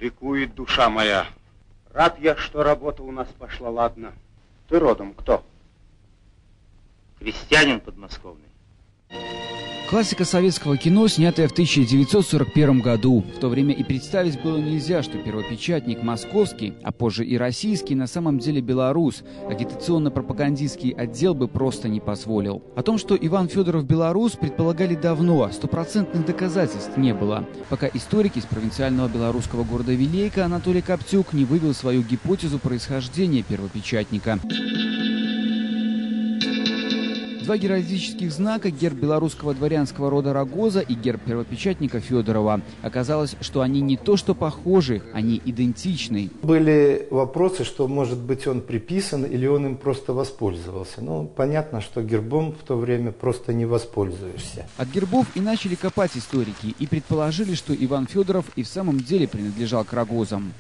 Ликует душа моя. Рад я, что работа у нас пошла ладно. Ты родом кто? Крестьянин подмосковный. Классика советского кино, снятая в 1941 году. В то время и представить было нельзя, что первопечатник московский, а позже и российский, на самом деле белорус. Агитационно-пропагандистский отдел бы просто не позволил. О том, что Иван Федоров белорус, предполагали давно, стопроцентных доказательств не было. Пока историк из провинциального белорусского города Вилейка Анатолий Коптюк не вывел свою гипотезу происхождения первопечатника. Два геральдических знака, герб белорусского дворянского рода Рогоза и герб первопечатника Федорова. Оказалось, что они не то что похожи, они идентичны. Были вопросы, что, может быть, он приписан или он им просто воспользовался. Ну, понятно, что гербом в то время просто не воспользуешься. От гербов и начали копать историки, и предположили, что Иван Федоров и в самом деле принадлежал к Рогозам.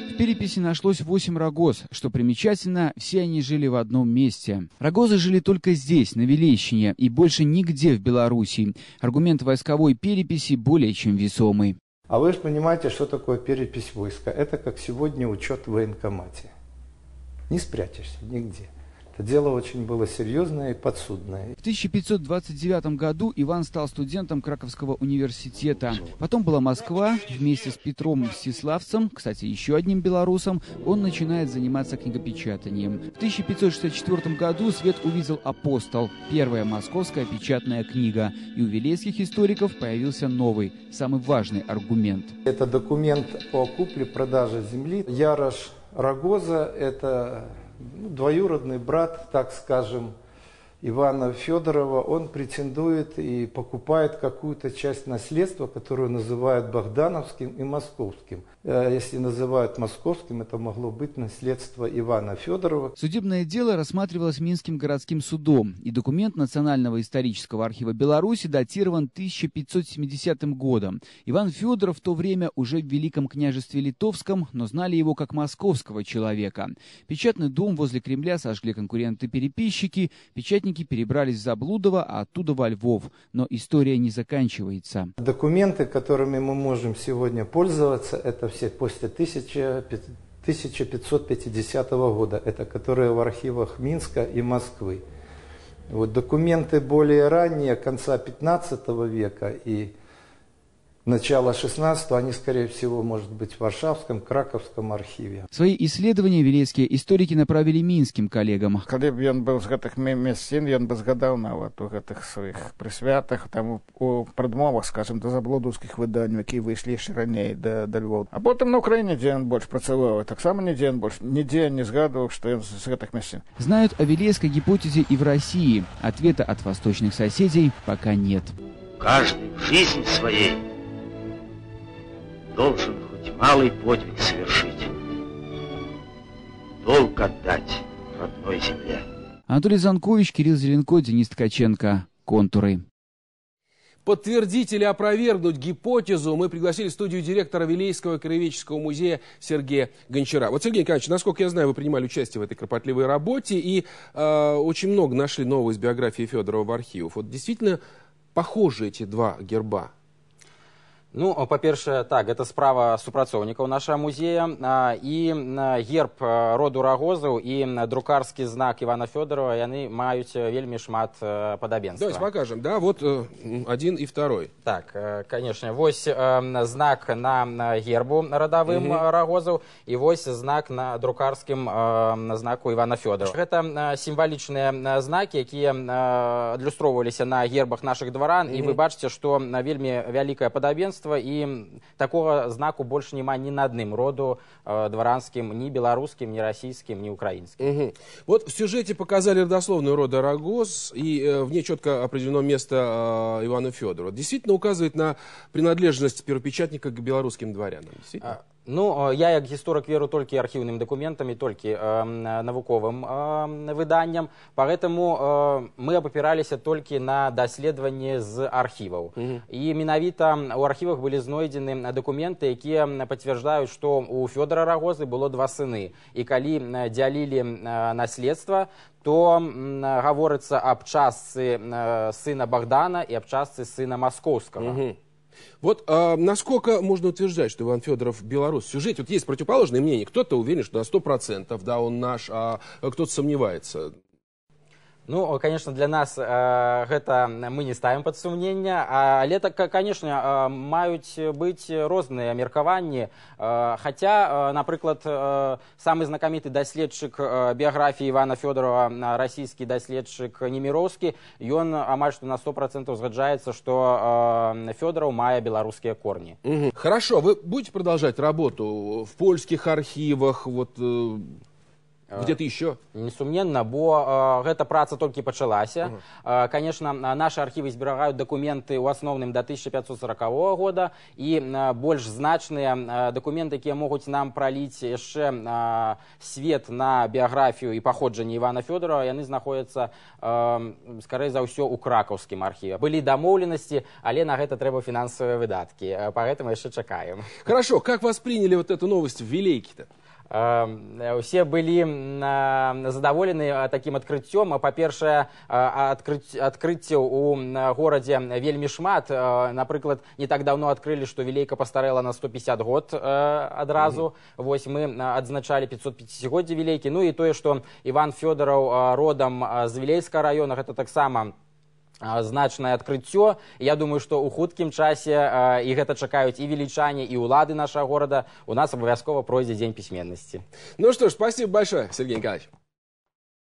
В переписи нашлось 8 Рогоз. Что примечательно, все они жили в одном месте. Рогозы жили только здесь, на Вилейщине, и больше нигде в Белоруссии. Аргумент войсковой переписи более чем весомый. А вы же понимаете, что такое перепись войска? Это как сегодня учет в военкомате. Не спрячешься нигде. Это дело очень было серьезное и подсудное. В 1529 году Иван стал студентом Краковского университета. Потом была Москва. Вместе с Петром Мстиславцем, кстати, еще одним белорусом, он начинает заниматься книгопечатанием. В 1564 году свет увидел «Апостол», первая московская печатная книга. И у вилейских историков появился новый, самый важный аргумент. Это документ о купле-продаже земли. Ярош Рогоза – это двоюродный брат, так скажем, Ивана Федорова. Он претендует и покупает какую-то часть наследства, которую называют Богдановским и Московским. Если называют Московским, это могло быть наследство Ивана Федорова. Судебное дело рассматривалось Минским городским судом, и документ Национального исторического архива Беларуси датирован 1570 годом. Иван Федоров в то время уже в Великом княжестве Литовском, но знали его как московского человека. Печатный дом возле Кремля сожгли конкуренты-переписчики, печатники перебрались в Заблудово, а оттуда во Львов. Но история не заканчивается. Документы, которыми мы можем сегодня пользоваться, это все после 1550 года, это которые в архивах Минска и Москвы. Вот документы более ранние, конца 15 века и начала 16-го, они, скорее всего, может быть, в Варшавском, Краковском архиве. Свои исследования вилейские историки направили минским коллегам. Когда бы он был с этих месцин, он бы згадал на вот у этих своих присвятах, там у предмовах, скажем, до заблудовских видань, які вийшли ще ранее до Львова. А потом на Украине, где он больше працевал, так само нигде он больше, нигде не згадывал, что он с этих месцин. Знают о вилейской гипотезе и в России. Ответа от восточных соседей пока нет. Каждый в жизни своей должен хоть малый подвиг совершить, долг отдать родной земле. Анатолий Занкович, Кирилл Зеленко, Денис Ткаченко. «Контуры». Подтвердить или опровергнуть гипотезу мы пригласили в студию директора Вилейского краеведческого музея Сергея Гончара. Вот, Сергей Николаевич, насколько я знаю, вы принимали участие в этой кропотливой работе и очень много нашли нового из биографии Федорова в архивах. Вот действительно похожи эти два герба? Ну, па-першае, так, гэта справа супрацоўнікаў нашага музея, і герб роду Рогозаў і друкарскі знак Ивана Федорова, яны маюць вельмі шмат падабенства. Давайте покажем, да, вот один и второй. Так, конечно, вось знак на гербу родовым Рогозаў і вось знак на друкарскім знаку Ивана Федорова. Гэта сімвалічныя знакі, якія адлюстроўваліся на гербах наших дваран, і вы бачыце, што вельмі вялікае падабенства, и такого знаку больше нема ни на одном роду дворянским, ни белорусским, ни российским, ни украинским. Вот в сюжете показали родословную рода Рогоз, и в ней четко определено место Ивана Федорова. Действительно указывает на принадлежность первопечатника к белорусским дворянам. Ну, я як гісторык веру толькі архіўным дакументам і толькі навуковым выданням, поэтому мы апапіраліся толькі на даследаванні з архіваў. І менавіта ў архівах былі знойдзены дакументы, якія пацвярджаюць, што у Фёдора Рогозы было два сыны. І калі дзялілі наследства, то гаворыцца аб частцы сына Богдана і аб частцы сына Маскоўскага. Вот насколько можно утверждать, что Иван Федоров белорус? В сюжете вот есть противоположное мнение. Кто-то уверен, что на 100%, да, он наш, а кто-то сомневается. Ну, конечно, для нас гэта мы не ставім пад сумненне, але так, конечно, маюць быць розныя меркаванні. Хаця, напрыклад, самы знакаміты даследчык біяграфіі Івана Фёдорова, расійскі даследчык Неміроўскі, ён амаль што на 100% згаджаецца, што Фёдоров мае беларускія корні. Хорошо, вы будете продолжать работу в польских архивах, вот... Где-то еще? Несумненна, бо гэта праца толькі пачалася. Конечно, наши архівы зберагаюць дакументы ў асноўным до 1540 года, і больш значныя дакументы, якія могуць нам праліць яшчэ свет на біяграфію і паходжанне Івана Фёдорова, яны знаходзяцца, скорей за ўсё, у кракаўскім архіве. Былі дамоўленасці, але на гэта трэба фінансавыя выдаткі, поэтому яшчэ чакаем. Хорошо, как восприняли вот эту новость в Вілейкі-то? Все былі задаволены таким адкрыццём. Па-першае, адкрыццяў у горадзе вельмі шмат. Напрыклад, не так давно адкрылі, што Вілейка пастарэла на 150 год адразу. Вось мы адзначалі 550-годдзе Вілейкі. Ну і тое, што Іван Фёдоров родам з Вілейскага раёна, гэта таксама значнае адкрыццё. Я думаю, што ў хуткім часе і гэта чакаюць і велічане, і ўлады нашага горада. У нас абавязкова пройдзе дзень пісьменнасці. Ну что ж, спасибо большое, Сергей Николаевич.